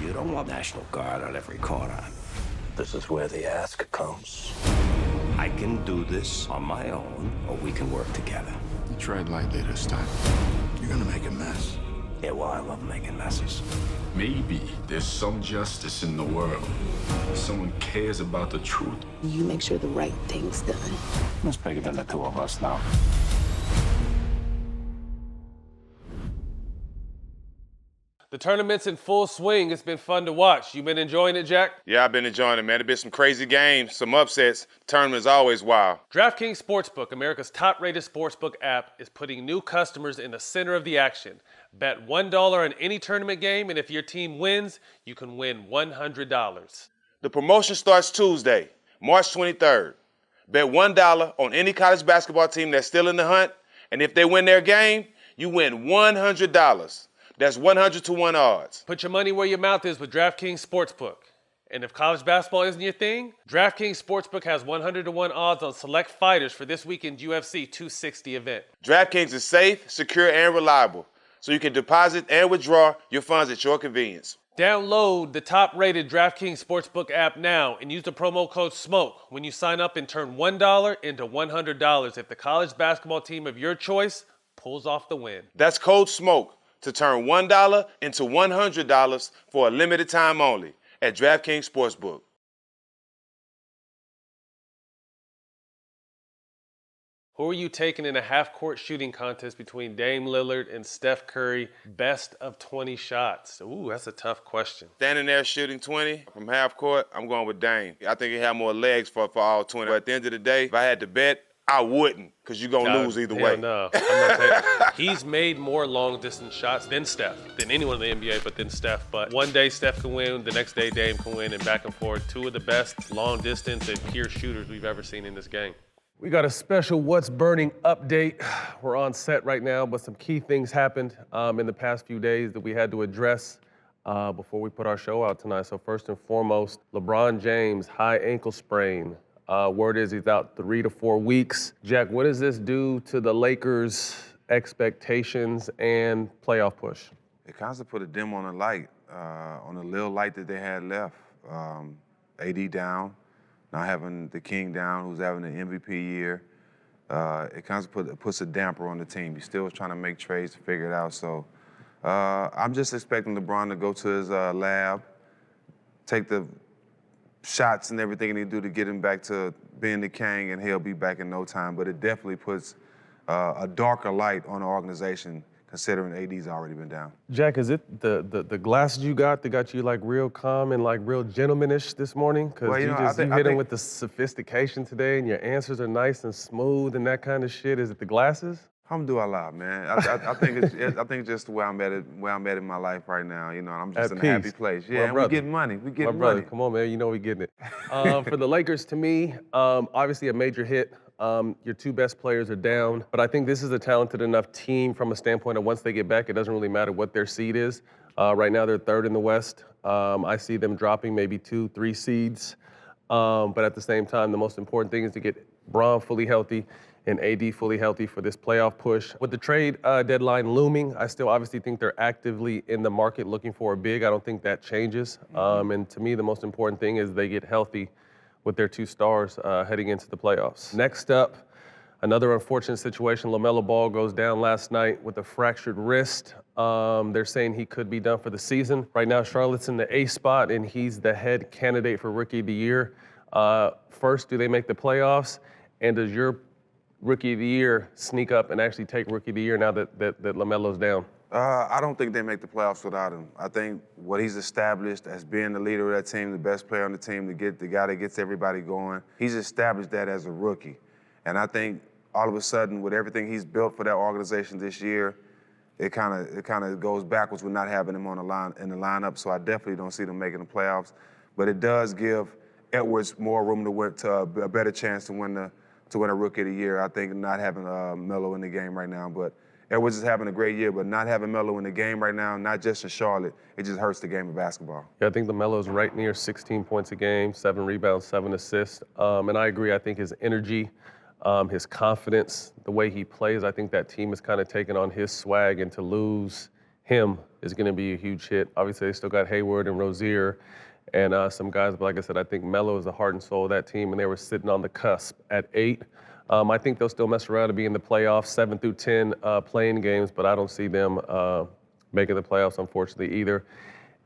You don't want National Guard on every corner. This is where the ask comes. I can do this on my own, or we can work together. You tread lightly this time. You're gonna make a mess. Yeah, well, I love making messes. Maybe there's some justice in the world. Someone cares about the truth. You make sure the right thing's done. It's bigger than the two of us now. The tournament's in full swing. It's been fun to watch. You been enjoying it, Jack? Yeah, I've been enjoying it, man. There's been some crazy games, some upsets. The tournament is always wild. DraftKings Sportsbook, America's top-rated sportsbook app, is putting new customers in the center of the action. Bet $1 on any tournament game, and if your team wins, you can win $100. The promotion starts Tuesday, March 23rd. Bet $1 on any college basketball team that's still in the hunt, and if they win their game, you win $100. That's 100-to-1 odds. Put your money where your mouth is with DraftKings Sportsbook. And if college basketball isn't your thing, DraftKings Sportsbook has 100-to-1 odds on select fighters for this weekend's UFC 260 event. DraftKings is safe, secure, and reliable, so you can deposit and withdraw your funds at your convenience. Download the top-rated DraftKings Sportsbook app now and use the promo code SMOKE when you sign up and turn $1 into $100 if the college basketball team of your choice pulls off the win. That's code SMOKE to turn $1 into $100 for a limited time only at DraftKings Sportsbook. Who are you taking in a half-court shooting contest between Dame Lillard and Steph Curry? Best of 20 shots. Ooh, that's a tough question. Standing there shooting 20 from half court, I'm going with Dame. I think he had more legs for all 20. But at the end of the day, if I had to bet, I wouldn't, because you're going to lose either way. No, I'm not taking. He's made more long-distance shots than Steph, than anyone in the NBA, but than Steph. But one day Steph can win, the next day Dame can win, and back and forth. Two of the best long-distance and pure shooters we've ever seen in this game. We got a special What's Burning update. We're on set right now, but some key things happened in the past few days that we had to address before we put our show out tonight. So first and foremost, LeBron James, high ankle sprain. Word is he's out 3 to 4 weeks. Jack, what does this do to the Lakers' expectations and playoff push? It kind of put a dim on the light, on the little light that they had left. AD down, not having the King down, who's having an MVP year. It kind of puts a damper on the team. He's still trying to make trades to figure it out. So I'm just expecting LeBron to go to his lab, take the shots and everything he do to get him back to being the king, and he'll be back in no time. But it definitely puts a darker light on the organization, considering AD's already been down. Jack, is it the glasses you got that got you like real calm and like real gentlemanish this morning? Because Well, you I hit him think with the sophistication today, and your answers are nice and smooth and that kind of shit. Is it the glasses? Alhamdulillah, man. I think it's just where I'm at in my life right now. You know, I'm just in a happy place. Yeah, and we getting money. We getting money. Brother, come on, man. You know we getting it. For the Lakers, to me, obviously a major hit. Your two best players are down, but I think this is a talented enough team from a standpoint of once they get back, it doesn't really matter what their seed is. Right now, they're third in the West. I see them dropping maybe 2-3 seeds. But at the same time, the most important thing is to get Bron fully healthy and AD fully healthy for this playoff push. With the trade deadline looming, I still obviously think they're actively in the market looking for a big. I don't think that changes. And to me, the most important thing is they get healthy with their two stars heading into the playoffs. Next up, another unfortunate situation. LaMelo Ball goes down last night with a fractured wrist. They're saying he could be done for the season. Right now, Charlotte's in the A spot, and he's the head candidate for Rookie of the Year. First, do they make the playoffs? And does your Rookie of the Year sneak up and actually take Rookie of the Year now that LaMelo's down? I don't think they make the playoffs without him. I think what he's established as being the leader of that team, the best player on the team, the guy that gets everybody going, he's established that as a rookie. And I think all of a sudden, with everything he's built for that organization this year, it kind of goes backwards with not having him on in the lineup. So I definitely don't see them making the playoffs. But it does give Edwards more room to win, to a better chance to win a Rookie of the Year. I think not having Melo in the game right now, but Edwards is having a great year, but not having Melo in the game right now, not just in Charlotte, it just hurts the game of basketball. Yeah, I think LaMelo's right near 16 points a game, 7 rebounds, 7 assists. And I agree, I think his energy, his confidence, the way he plays, I think that team is kind of taking on his swag, and to lose him is going to be a huge hit. Obviously, they still got Hayward and Rozier and some guys, but like I said, I think Melo is the heart and soul of that team, and they were sitting on the cusp at 8. I think they'll still mess around to be in the playoffs, 7 through 10 playing games, but I don't see them making the playoffs, unfortunately, either.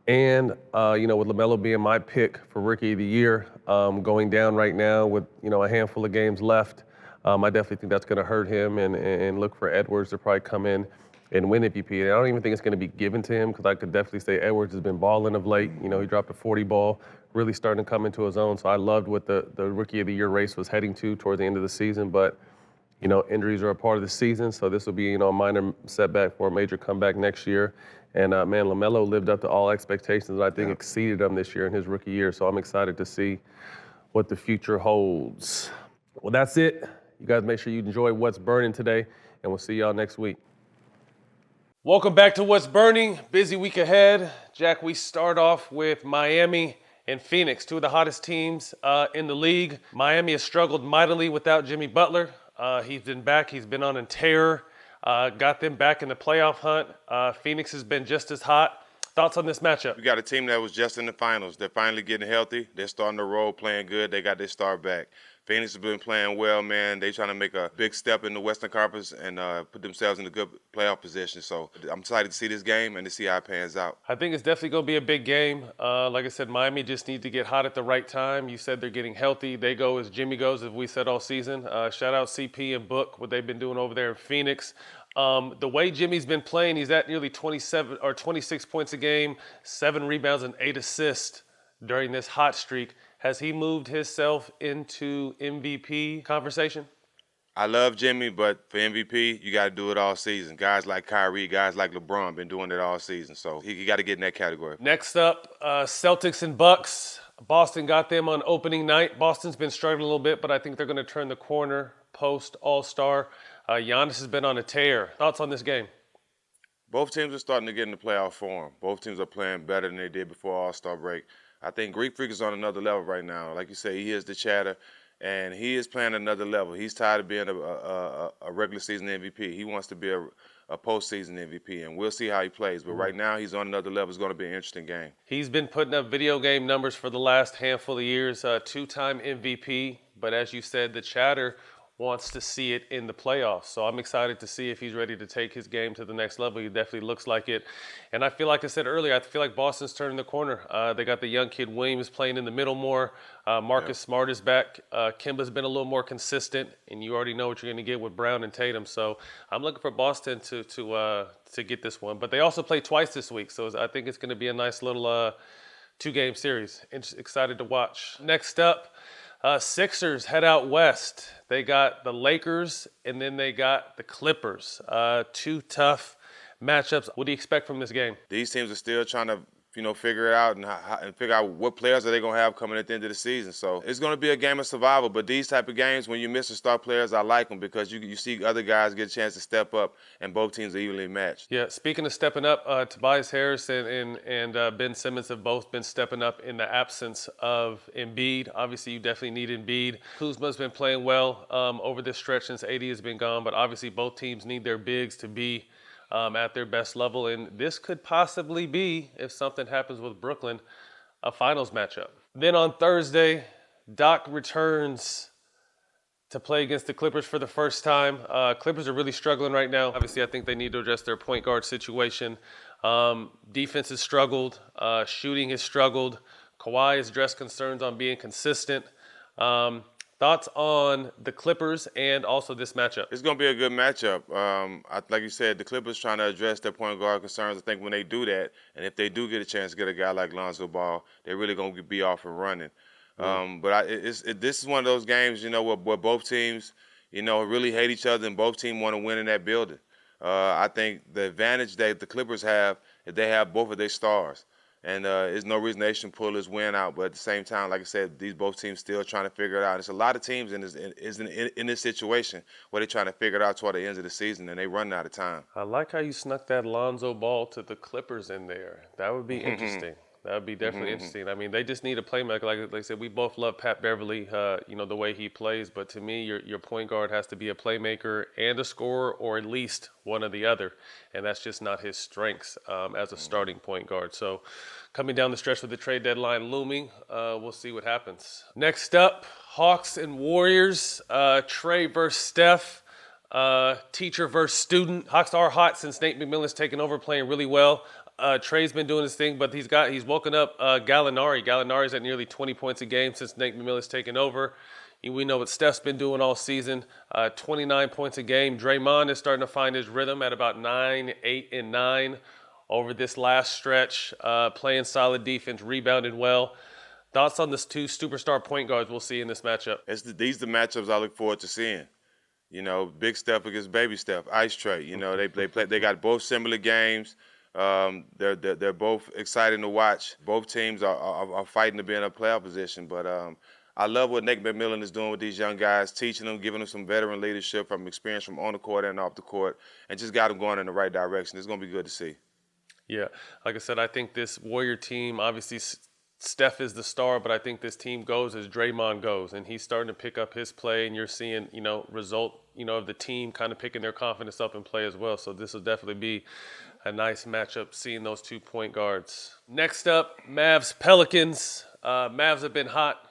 And, with LaMelo being my pick for Rookie of the Year, going down right now with, a handful of games left, I definitely think that's going to hurt him and look for Edwards to probably come in and win MVP. And I don't even think it's going to be given to him because I could definitely say Edwards has been balling of late. He dropped a 40 ball, really starting to come into his own. So I loved what the Rookie of the Year race was heading to toward the end of the season. But, injuries are a part of the season. So this will be, a minor setback for a major comeback next year. And, man, LaMelo lived up to all expectations and I think exceeded them this year in his rookie year. So I'm excited to see what the future holds. Well, that's it. You guys make sure you enjoy What's Burning today, and we'll see y'all next week. Welcome back to What's Burning. Busy week ahead. Jack, we start off with Miami and Phoenix, two of the hottest teams in the league. Miami has struggled mightily without Jimmy Butler. He's been back. He's been on a tear. Got them back in the playoff hunt. Phoenix has been just as hot. Thoughts on this matchup? We got a team that was just in the finals. They're finally getting healthy. They're starting to roll, playing good. They got their star back. Phoenix has been playing well, man. They trying to make a big step in the Western Conference and put themselves in a good playoff position. So I'm excited to see this game and to see how it pans out. I think it's definitely going to be a big game. Like I said, Miami just need to get hot at the right time. You said they're getting healthy. They go as Jimmy goes, as we said all season. Shout out CP and Book, what they've been doing over there in Phoenix. The way Jimmy's been playing, he's at nearly 27 or 26 points a game, 7 rebounds and 8 assists during this hot streak. Has he moved himself into MVP conversation? I love Jimmy, but for MVP, you got to do it all season. Guys like Kyrie, guys like LeBron been doing it all season, so he got to get in that category. Next up, Celtics and Bucks. Boston got them on opening night. Boston's been struggling a little bit, but I think they're going to turn the corner post All-Star. Giannis has been on a tear. Thoughts on this game? Both teams are starting to get in the playoff form. Both teams are playing better than they did before All-Star break. I think Greek Freak is on another level right now. Like you say, he is the chatter, and he is playing another level. He's tired of being a regular season MVP. He wants to be a postseason MVP, and we'll see how he plays. But right now, he's on another level. It's going to be an interesting game. He's been putting up video game numbers for the last handful of years, 2-time MVP. But as you said, the chatter wants to see it in the playoffs. So I'm excited to see if he's ready to take his game to the next level. He definitely looks like it. And I feel like I said earlier, I feel like Boston's turning the corner. They got the young kid Williams playing in the middle more. Marcus Smart is back. Kemba's been a little more consistent, and you already know what you're going to get with Brown and Tatum. So I'm looking for Boston to get this one. But they also play twice this week, so I think it's going to be a nice little 2-game series. Excited to watch. Next up, Sixers head out west. They got the Lakers, and then they got the Clippers. 2 tough matchups. What do you expect from this game? These teams are still trying to, figure it out and figure out what players are they going to have coming at the end of the season. So it's going to be a game of survival. But these type of games, when you miss the star players, I like them because you see other guys get a chance to step up, and both teams are evenly matched. Yeah, speaking of stepping up, Tobias Harris and Ben Simmons have both been stepping up in the absence of Embiid. Obviously, you definitely need Embiid. Kuzma's been playing well over this stretch since AD has been gone, but obviously both teams need their bigs to be at their best level, and this could possibly be, if something happens with Brooklyn, a finals matchup. Then on Thursday, Doc returns to play against the Clippers for the first time. Clippers are really struggling right now. Obviously, I think they need to address their point guard situation. Defense has struggled. Shooting has struggled. Kawhi has addressed concerns on being consistent. Thoughts on the Clippers and also this matchup? It's going to be a good matchup. Like you said, the Clippers trying to address their point guard concerns. I think when they do that, and if they do get a chance to get a guy like Lonzo Ball, they're really going to be off and running. But this is one of those games, where both teams, really hate each other and both teams want to win in that building. I think the advantage that the Clippers have is they have both of their stars. And there's no reason they shouldn't pull this win out. But at the same time, like I said, these both teams still trying to figure it out. There's a lot of teams in this situation where they're trying to figure it out toward the end of the season, and they run out of time. I like how you snuck that Lonzo Ball to the Clippers in there. That would be interesting. That would be definitely interesting. I mean, they just need a playmaker. Like I said, we both love Pat Beverly, the way he plays. But to me, your point guard has to be a playmaker and a scorer, or at least one or the other. And that's just not his strengths as a starting point guard. So coming down the stretch with the trade deadline looming, we'll see what happens. Next up, Hawks and Warriors. Trey versus Steph. Teacher versus student. Hawks are hot since Nate McMillan's taken over, playing really well. Trey's been doing his thing, but he's woken up Gallinari. Gallinari's at nearly 20 points a game since Nate McMillan's taken over. We know what Steph's been doing all season, 29 points a game. Draymond is starting to find his rhythm at about 9, 8, and 9 over this last stretch, playing solid defense, rebounding well. Thoughts on the two superstar point guards we'll see in this matchup? These are the matchups I look forward to seeing. Big Steph against baby Steph, Ice Trey. They got both similar games. They're both exciting to watch. Both teams are fighting to be in a playoff position. But I love what Nate McMillan is doing with these young guys, teaching them, giving them some veteran leadership from experience from on the court and off the court, and just got them going in the right direction. It's going to be good to see. Yeah, like I said, I think this Warrior team, obviously Steph is the star, but I think this team goes as Draymond goes, and he's starting to pick up his play, and you're seeing, result, of the team kind of picking their confidence up in play as well. So this will definitely be a nice matchup, seeing those 2 point guards. Next up, Mavs Pelicans. Mavs have been hot,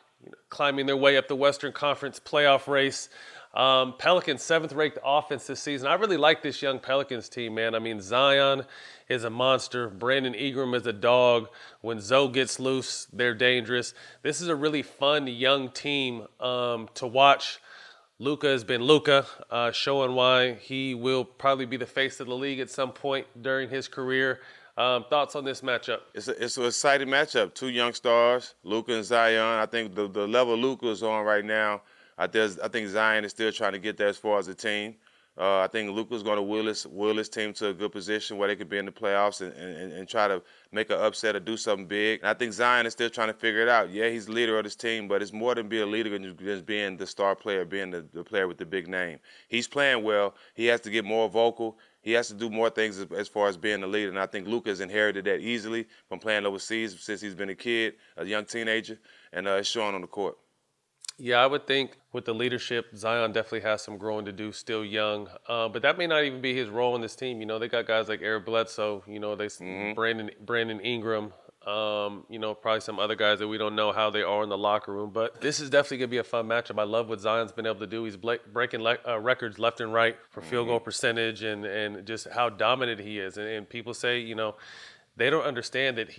climbing their way up the Western Conference playoff race. Pelicans, 7th-ranked offense this season. I really like this young Pelicans team, man. I mean, Zion is a monster. Brandon Ingram is a dog. When Zoe gets loose, they're dangerous. This is a really fun young team to watch. Luka has been Luka, showing why he will probably be the face of the league at some point during his career. Thoughts on this matchup? It's an exciting matchup. 2 young stars, Luka and Zion. I think the level Luka is on right now, I think Zion is still trying to get there as far as a team. I think Luka's going to will his team to a good position where they could be in the playoffs and try to make an upset or do something big. And I think Zion is still trying to figure it out. Yeah, he's the leader of this team, but it's more than being a leader than just being the star player, being the player with the big name. He's playing well. He has to get more vocal. He has to do more things as far as being the leader. And I think Luka has inherited that easily from playing overseas since he's been a kid, a young teenager, and it's showing on the court. Yeah, I would think with the leadership, Zion definitely has some growing to do, still young. But that may not even be his role in this team. They got guys like Eric Bledsoe, Brandon Ingram, probably some other guys that we don't know how they are in the locker room. But this is definitely going to be a fun matchup. I love what Zion's been able to do. He's breaking records left and right for field goal percentage and just how dominant he is. And people say, they don't understand that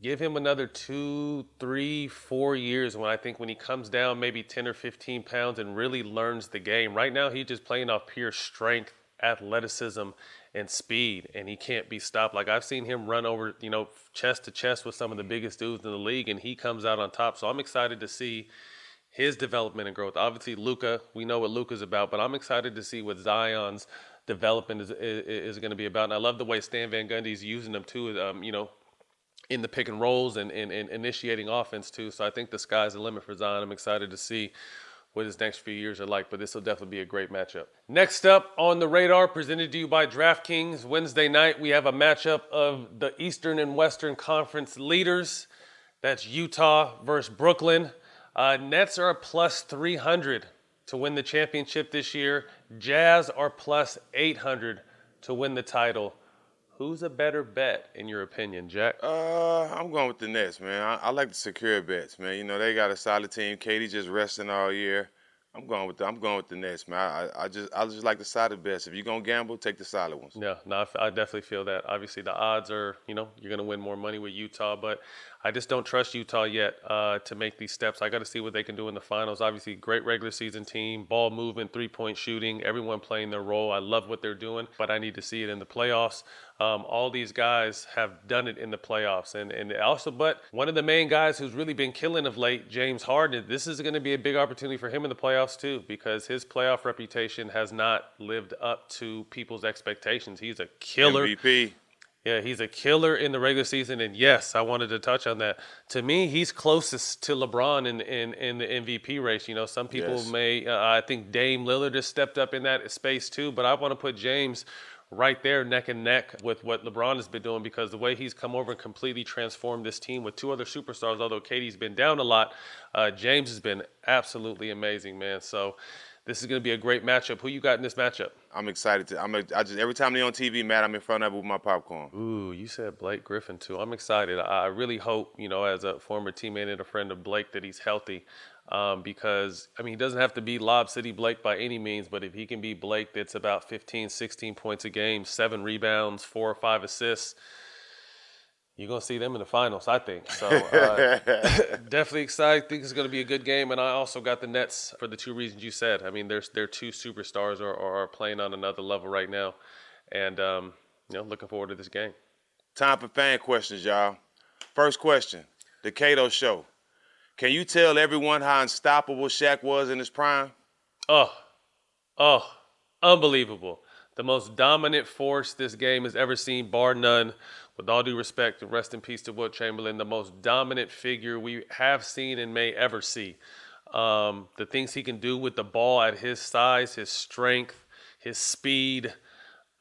give him another 2, 3, 4 years when he comes down maybe 10 or 15 pounds and really learns the game. Right now, he's just playing off pure strength, athleticism, and speed, and he can't be stopped. Like, I've seen him run over, chest to chest with some of the biggest dudes in the league, and he comes out on top. So I'm excited to see his development and growth. Obviously, Luka, we know what Luka's about, but I'm excited to see what Zion's development is going to be about. And I love the way Stan Van Gundy's using them too, in the pick and rolls and initiating offense too. So I think the sky's the limit for Zion. I'm excited to see what his next few years are like, but this will definitely be a great matchup. Next up on the radar, presented to you by DraftKings. Wednesday night, we have a matchup of the Eastern and Western Conference leaders. That's Utah versus Brooklyn. Nets are a plus 300 to win the championship this year. Jazz are plus 800 to win the title. Who's a better bet, in your opinion, Jack? I'm going with the Nets, man. I like the secure bets, man. They got a solid team. KD just resting all year. I'm going with the Nets, man. I just like the solid bets. If you're gonna gamble, take the solid ones. Yeah, no, I definitely feel that. Obviously, the odds are, you're gonna win more money with Utah, but I just don't trust Utah yet to make these steps. I got to see what they can do in the finals. Obviously, great regular season team, ball movement, 3-point shooting, everyone playing their role. I love what they're doing, but I need to see it in the playoffs. All these guys have done it in the playoffs. And also, but one of the main guys who's really been killing of late, James Harden, this is going to be a big opportunity for him in the playoffs too, because his playoff reputation has not lived up to people's expectations. He's a killer. MVP. Yeah, he's a killer in the regular season, and yes, I wanted to touch on that. To me, he's closest to LeBron in the MVP race. Some people may, I think Dame Lillard has stepped up in that space too, but I want to put James right there neck and neck with what LeBron has been doing, because the way he's come over and completely transformed this team with two other superstars, although KD's been down a lot, James has been absolutely amazing, man. So this is going to be a great matchup. Who you got in this matchup? I'm excited I just every time they're on TV, Matt, I'm in front of it with my popcorn. Ooh, you said Blake Griffin too. I'm excited. I really hope, as a former teammate and a friend of Blake, that he's healthy. Because, he doesn't have to be Lob City Blake by any means, but if he can be Blake that's about 15, 16 points a game, 7 rebounds, 4 or 5 assists, you're going to see them in the finals, I think. So definitely excited. I think it's going to be a good game. And I also got the Nets for the two reasons you said. Their two superstars are playing on another level right now. And, looking forward to this game. Time for fan questions, y'all. First question, the Cato Show. Can you tell everyone how unstoppable Shaq was in his prime? Oh, unbelievable. The most dominant force this game has ever seen, bar none. With all due respect, and rest in peace to Wilt Chamberlain, the most dominant figure we have seen and may ever see. The things he can do with the ball at his size, his strength, his speed.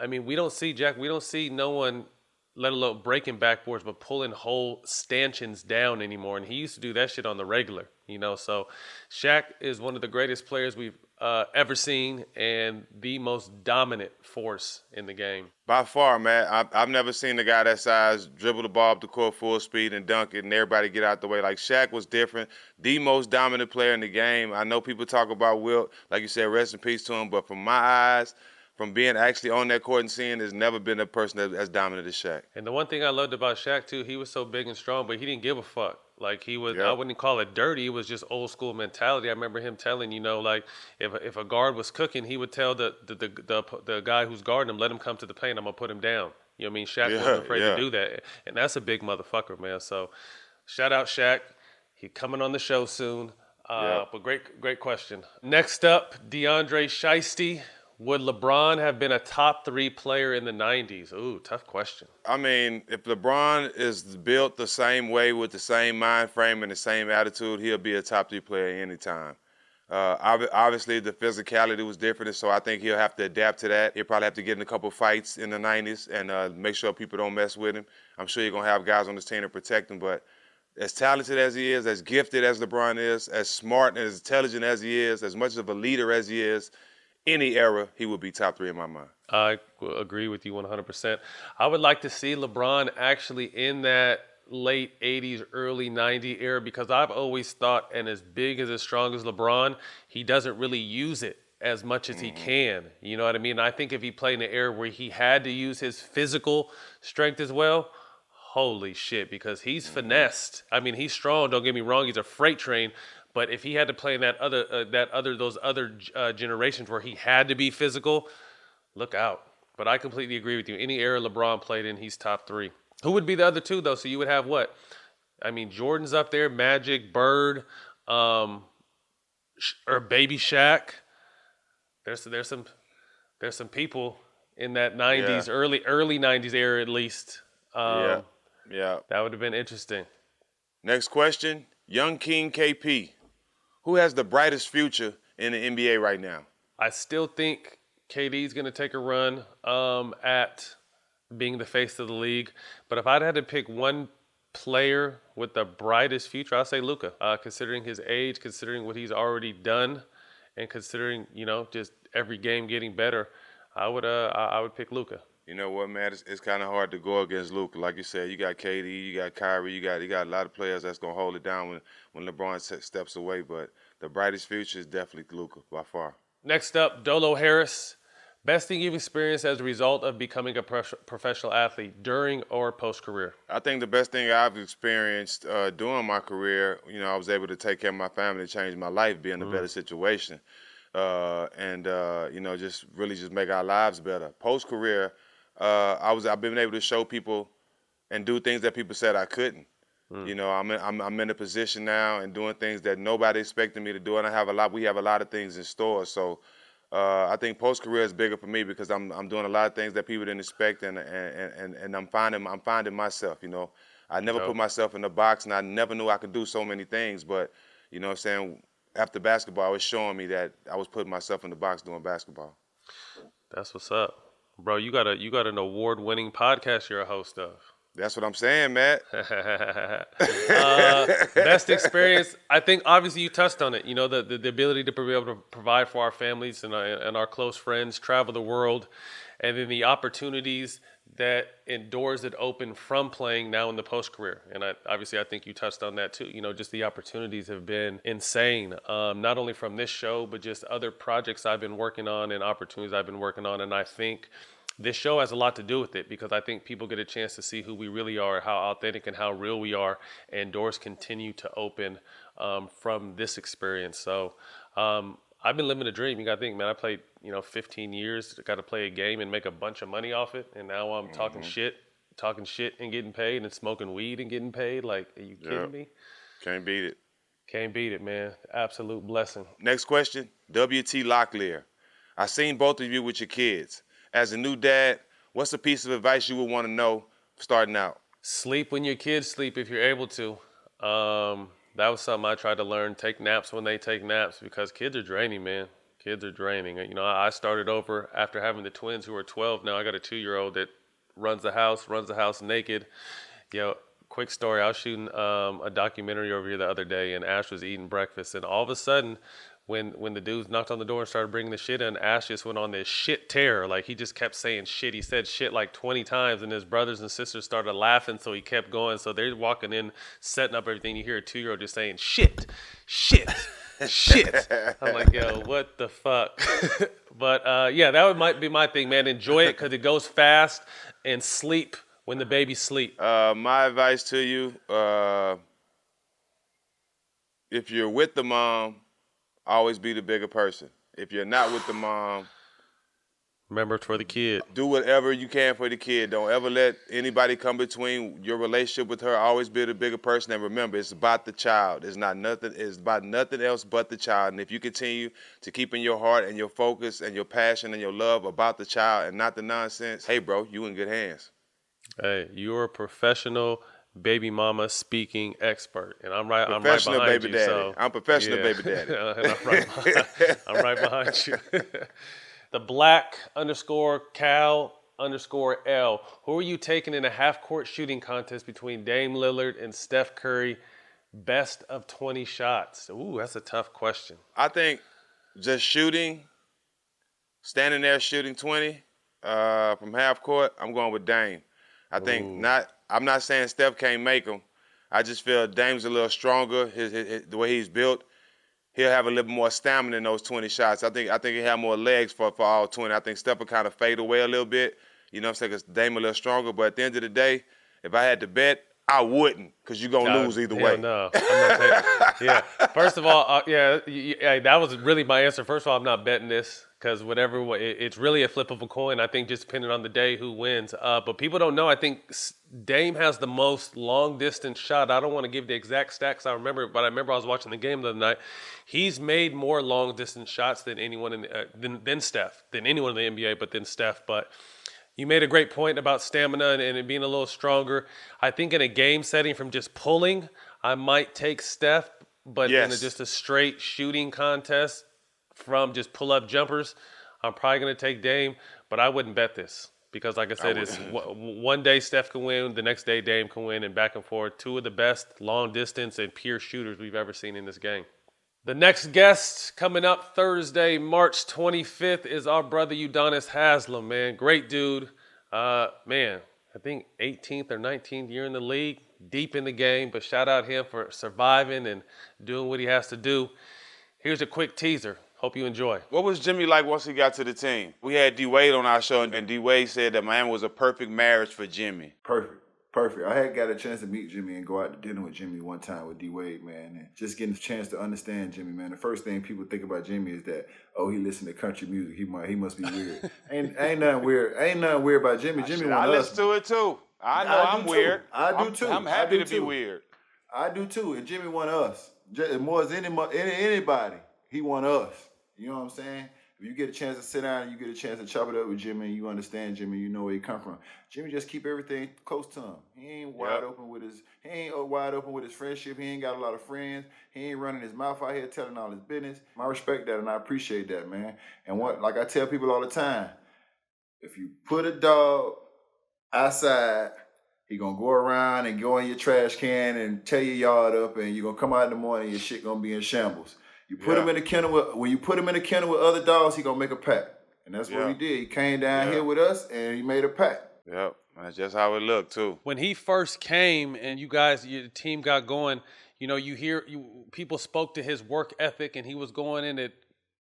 We don't see no one, let alone breaking backboards, but pulling whole stanchions down anymore. And he used to do that shit on the regular, So Shaq is one of the greatest players we've ever seen and the most dominant force in the game. By far, man. I've never seen a guy that size dribble the ball up the court full speed and dunk it and everybody get out the way. Like, Shaq was different. The most dominant player in the game. I know people talk about Wilt, like you said, rest in peace to him, but from my eyes, from being actually on that court and seeing, there's never been a person that's dominant as Shaq. And the one thing I loved about Shaq, too, he was so big and strong, but he didn't give a fuck. Like, he was, I wouldn't call it dirty. It was just old school mentality. I remember him telling, if a guard was cooking, he would tell the guy who's guarding him, let him come to the paint, I'm going to put him down. Shaq wasn't afraid to do that. And that's a big motherfucker, man. So shout out Shaq. He's coming on the show soon. But great question. Next up, DeAndre Shiesty. Would LeBron have been a top 3 player in the 90s? Ooh, tough question. If LeBron is built the same way with the same mind frame and the same attitude, he'll be a top 3 player anytime. Obviously, the physicality was different, so I think he'll have to adapt to that. He'll probably have to get in a couple fights in the 90s and make sure people don't mess with him. I'm sure you're going to have guys on this team to protect him, but as talented as he is, as gifted as LeBron is, as smart and as intelligent as he is, as much of a leader as he is, any era, he would be top 3 in my mind. I agree with you 100%. I would like to see LeBron actually in that late 80s, early 90s era, because I've always thought, and as big as strong as LeBron, he doesn't really use it as much as he can. You know what I mean? I think if he played in an era where he had to use his physical strength as well, holy shit, because he's finessed. He's strong, don't get me wrong, he's a freight train. But if he had to play in those other generations where he had to be physical, look out. But I completely agree with you. Any era LeBron played in, he's top 3. Who would be the other 2 though? So you would have what? Jordan's up there, Magic, Bird, or Baby Shaq. There's some people in that 90s, early 90s era at least. That would have been interesting. Next question, Young King KP. Who has the brightest future in the NBA right now? I still think KD's going to take a run at being the face of the league. But if I'd had to pick one player with the brightest future, I'd say Luka. Considering his age, considering what he's already done, and considering, just every game getting better, I would pick Luka. You know what, man? It's kind of hard to go against Luka. Like you said, you got KD, you got Kyrie, you got a lot of players that's gonna hold it down when LeBron steps away. But the brightest future is definitely Luka by far. Next up, Dolo Harris. Best thing you've experienced as a result of becoming a professional athlete during or post-career? I think the best thing I've experienced during my career, I was able to take care of my family, change my life, be in a better situation, and just really make our lives better. Post-career. I've been able to show people and do things that people said I couldn't. I'm in a position now and doing things that nobody expected me to do, and we have a lot of things in store. So I think post career is bigger for me because I'm doing a lot of things that people didn't expect, and I'm finding myself. I never put myself in a box, and I never knew I could do so many things. But after basketball, it was showing me that I was putting myself in the box doing basketball. That's what's up. Bro, you got an award-winning podcast you're a host of. That's what I'm saying, Matt. Best experience, I think obviously you touched on it. You know, the ability to be able to provide for our families and our close friends, travel the world, and then the opportunities and doors that open from playing now in the post-career. And I think you touched on that too. You know, just the opportunities have been insane, not only from this show, but just other projects I've been working on and opportunities I've been working on. And I think this show has a lot to do with it because I think people get a chance to see who we really are, how authentic and how real we are, and doors continue to open from this experience. So I've been living a dream. You got to think, man, I played 15 years, got to play a game and make a bunch of money off it, and now I'm talking shit and getting paid, and smoking weed and getting paid. Like, are you kidding me? Can't beat it. Can't beat it, man. Absolute blessing. Next question, W.T. Locklear. I seen both of you with your kids. As a new dad, what's a piece of advice you would want to know starting out? Sleep when your kids sleep if you're able to. That was something I tried to learn. Take naps when they take naps because kids are draining, man. Kids are draining. You know, I started over after having the twins who are 12. Now I got a 2-year-old that runs the house naked. Quick story. I was shooting a documentary over here the other day, and Ash was eating breakfast, and all of a sudden, when the dudes knocked on the door and started bringing the shit in, Ash just went on this shit tear. Like, he just kept saying shit. He said shit like 20 times, and his brothers and sisters started laughing, so he kept going. So they're walking in, setting up everything. You hear a 2-year-old just saying shit, shit, shit. I'm like, yo, what the fuck? But, that might be my thing, man. Enjoy it because it goes fast, and sleep when the babies sleep. My advice to you, if you're with the mom, always be the bigger person. If you're not with the mom, remember it's for the kid. Do whatever you can for the kid. Don't ever let anybody come between your relationship with her. Always be the bigger person. And remember, it's about the child. It's about nothing else but the child. And if you continue to keep in your heart and your focus and your passion and your love about the child and not the nonsense, hey, bro, you in good hands. Hey, you're a professional baby mama speaking expert, and I'm right behind baby you. Daddy. So I'm professional baby daddy. And I'm right behind you. The Black_Cal_L. Who are you taking in a half-court shooting contest between Dame Lillard and Steph Curry? Best of 20 shots. Ooh, that's a tough question. I think just shooting, standing there shooting 20 from half court, I'm going with Dame. I think I'm not saying Steph can't make them. I just feel Dame's a little stronger. The way he's built, he'll have a little more stamina in those 20 shots. I think he'll have more legs for all 20. I think Steph will kind of fade away a little bit. You know what I'm saying? Because Dame a little stronger. But at the end of the day, if I had to bet, I wouldn't, because you're going to lose either way. No, I'm not taking. Yeah. First of all, that was really my answer. First of all, I'm not betting this because it's really a flip of a coin. I think just depending on the day who wins. But people don't know. I think Dame has the most long distance shot. I don't want to give the exact stats I remember, but I remember I was watching the game the other night. He's made more long distance shots than anyone than Steph, than anyone in the NBA, but than Steph. But you made a great point about stamina and it being a little stronger. I think in a game setting from just pulling, I might take Steph, but in just a straight shooting contest from just pull-up jumpers, I'm probably going to take Dame, but I wouldn't bet this because, like I said, it's one day Steph can win, the next day Dame can win, and back and forth. Two of the best long-distance and pure shooters we've ever seen in this game. The next guest coming up Thursday, March 25th, is our brother Udonis Haslem, man. Great dude. Man, I think 18th or 19th year in the league, deep in the game, but shout out him for surviving and doing what he has to do. Here's a quick teaser. Hope you enjoy. What was Jimmy like once he got to the team? We had D-Wade on our show, and D-Wade said that Miami was a perfect marriage for Jimmy. Perfect. I had got a chance to meet Jimmy and go out to dinner with Jimmy one time with D-Wade, man, and just getting a chance to understand Jimmy, man. The first thing people think about Jimmy is that, he listens to country music. He must be weird. ain't nothing weird. Ain't nothing weird about Jimmy. I listen to it too. I know I'm weird. I do too. I'm happy to be weird. I do too. And Jimmy want us. More as anybody, he want us. You know what I'm saying? If you get a chance to sit down and you get a chance to chop it up with Jimmy and you understand Jimmy, you know where he come from. Jimmy just keep everything close to him. He ain't wide open with his friendship. He ain't got a lot of friends. He ain't running his mouth out here telling all his business. I respect that and I appreciate that, man. And like I tell people all the time, If you put a dog outside, he gonna go around and go in your trash can and tear your yard up, and you're gonna come out in the morning, your shit gonna be in shambles. You put him in the kennel when you put him in the kennel with other dogs, he gonna make a pack. And that's what he did. He came down here with us and he made a pack. Yep. That's just how it looked too. When he first came and you guys, your team got going, you know, people spoke to his work ethic, and he was going in at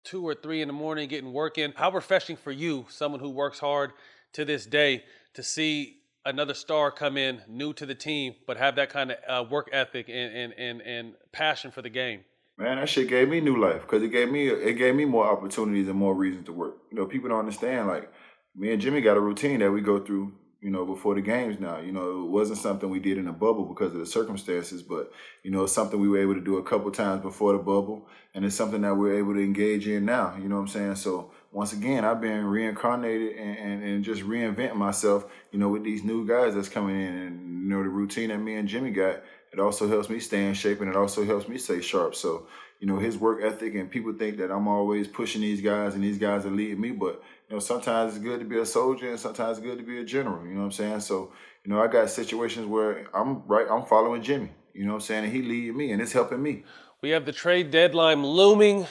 2 or 3 in the morning getting work in. How refreshing for you, someone who works hard to this day, to see another star come in new to the team, but have that kind of work ethic and passion for the game? Man, that shit gave me new life because it gave me more opportunities and more reasons to work. You know, people don't understand. Like, me and Jimmy got a routine that we go through, you know, before the games now. You know, it wasn't something we did in a bubble because of the circumstances, but, you know, it's something we were able to do a couple times before the bubble, and it's something that we're able to engage in now. You know what I'm saying? So, once again, I've been reincarnated and just reinventing myself, you know, with these new guys that's coming in. And, you know, the routine that me and Jimmy got, it also helps me stay in shape, and it also helps me stay sharp. So, you know, his work ethic, and people think that I'm always pushing these guys and these guys are leading me, but, you know, sometimes it's good to be a soldier and sometimes it's good to be a general, you know what I'm saying? So, you know, I got situations where I'm following Jimmy, you know what I'm saying? And he leading me and it's helping me. We have the trade deadline looming.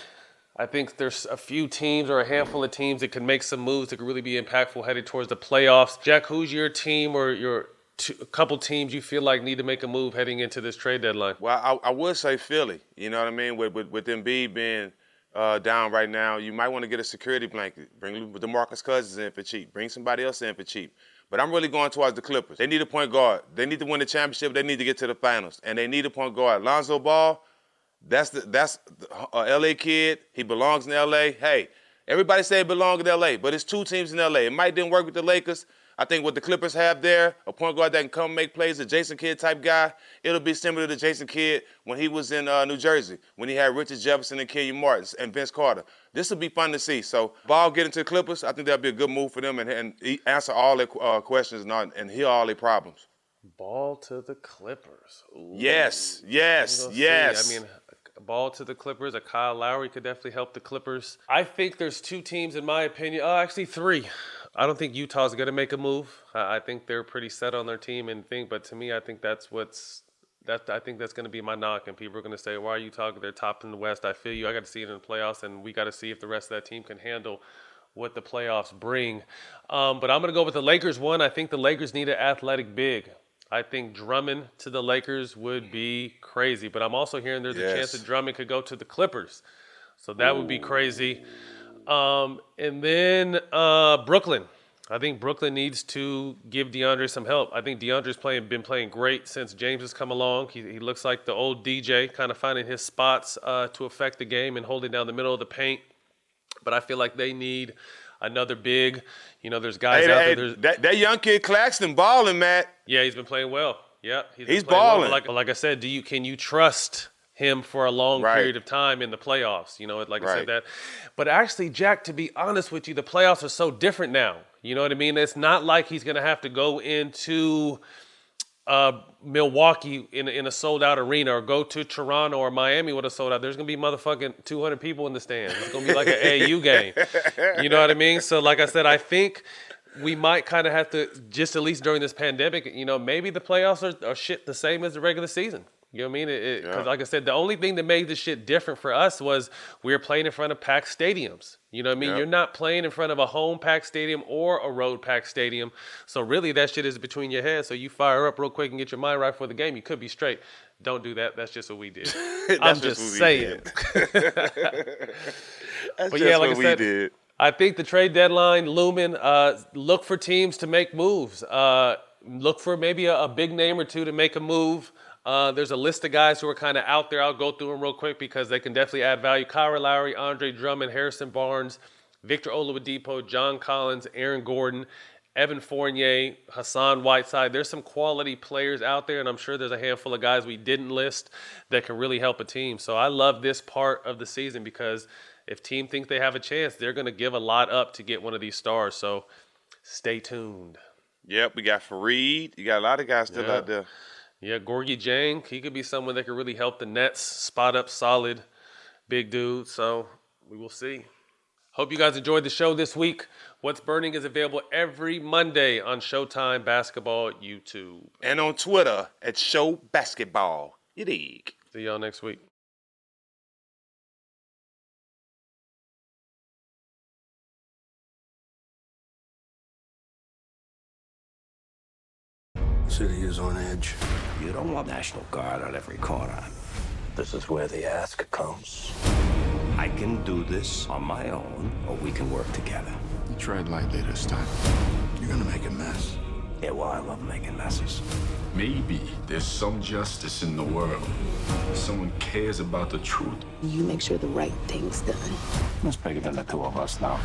I think there's a few teams or a handful of teams that can make some moves that could really be impactful headed towards the playoffs. Jack, who's your team or a couple teams you feel like need to make a move heading into this trade deadline? Well, I would say Philly. You know what I mean? With Embiid being down right now, you might want to get a security blanket. Bring DeMarcus Cousins in for cheap. Bring somebody else in for cheap. But I'm really going towards the Clippers. They need a point guard. They need to win the championship. They need to get to the finals. And they need a point guard. Lonzo Ball, that's a L.A. kid. He belongs in L.A. Hey, everybody say he belongs in L.A., but it's 2 teams in L.A. It might didn't work with the Lakers. I think what the Clippers have there, a point guard that can come make plays, a Jason Kidd type guy, it'll be similar to Jason Kidd when he was in New Jersey, when he had Richard Jefferson and Kenyon Martin and Vince Carter. This will be fun to see. So Ball getting to the Clippers, I think that'll be a good move for them and answer all their questions and heal all their problems. Ball to the Clippers. Ooh. Yes. I mean, Ball to the Clippers. A Kyle Lowry could definitely help the Clippers. I think there's 2 teams, in my opinion. Actually 3. I don't think Utah's going to make a move. I think they're pretty set on their team but to me, I think that's going to be my knock, and people are going to say, why are you talking? They're top in the West. I feel you. I got to see it in the playoffs, and we got to see if the rest of that team can handle what the playoffs bring. But I'm going to go with the Lakers one. I think the Lakers need an athletic big. I think Drummond to the Lakers would be crazy, but I'm also hearing there's a chance that Drummond could go to the Clippers. So that would be crazy. And then Brooklyn. I think Brooklyn needs to give DeAndre some help. I think DeAndre's been playing great since James has come along. He looks like the old DJ, kind of finding his spots to affect the game and holding down the middle of the paint. But I feel like they need another big. You know, there's guys out there. That young kid Claxton balling, Matt. Yeah, he's been playing well. Yeah, he's balling. Well. Like I said, can you trust him for a long period of time in the playoffs? You know, like I said that. But actually, Jack, to be honest with you, the playoffs are so different now. You know what I mean? It's not like he's going to have to go into Milwaukee in a sold-out arena or go to Toronto or Miami with a sold-out. There's going to be motherfucking 200 people in the stands. It's going to be like an AAU game. You know what I mean? So like I said, I think we might kind of have to, just at least during this pandemic, you know, maybe the playoffs are shit the same as the regular season. You know what I mean? Because like I said, the only thing that made this shit different for us was we were playing in front of packed stadiums. You know what I mean? You're not playing in front of a home packed stadium or a road packed stadium. So really that shit is between your heads. So you fire up real quick and get your mind right for the game. You could be straight. Don't do that. That's just what we did. I'm just saying. But yeah, like I said, I think the trade deadline looming. Look for teams to make moves. Look for maybe a big name or two to make a move. There's a list of guys who are kind of out there. I'll go through them real quick because they can definitely add value. Kyle Lowry, Andre Drummond, Harrison Barnes, Victor Oladipo, John Collins, Aaron Gordon, Evan Fournier, Hassan Whiteside. There's some quality players out there, and I'm sure there's a handful of guys we didn't list that can really help a team. So I love this part of the season because if team think they have a chance, they're going to give a lot up to get one of these stars. So stay tuned. Yep, we got Fareed. You got a lot of guys still out there. Yeah, Gorgie Jang, he could be someone that could really help the Nets spot up solid big dude. So we will see. Hope you guys enjoyed the show this week. What's Burning is available every Monday on Showtime Basketball YouTube. And on Twitter at Show Basketball. You dig? See y'all next week. The city is on edge. You don't want National Guard on every corner. This is where the ask comes. I can do this on my own, or we can work together. You tread lightly this time. You're gonna make a mess. Yeah, well, I love making messes. Maybe there's some justice in the world. Someone cares about the truth. You make sure the right thing's done. It's bigger than the two of us now.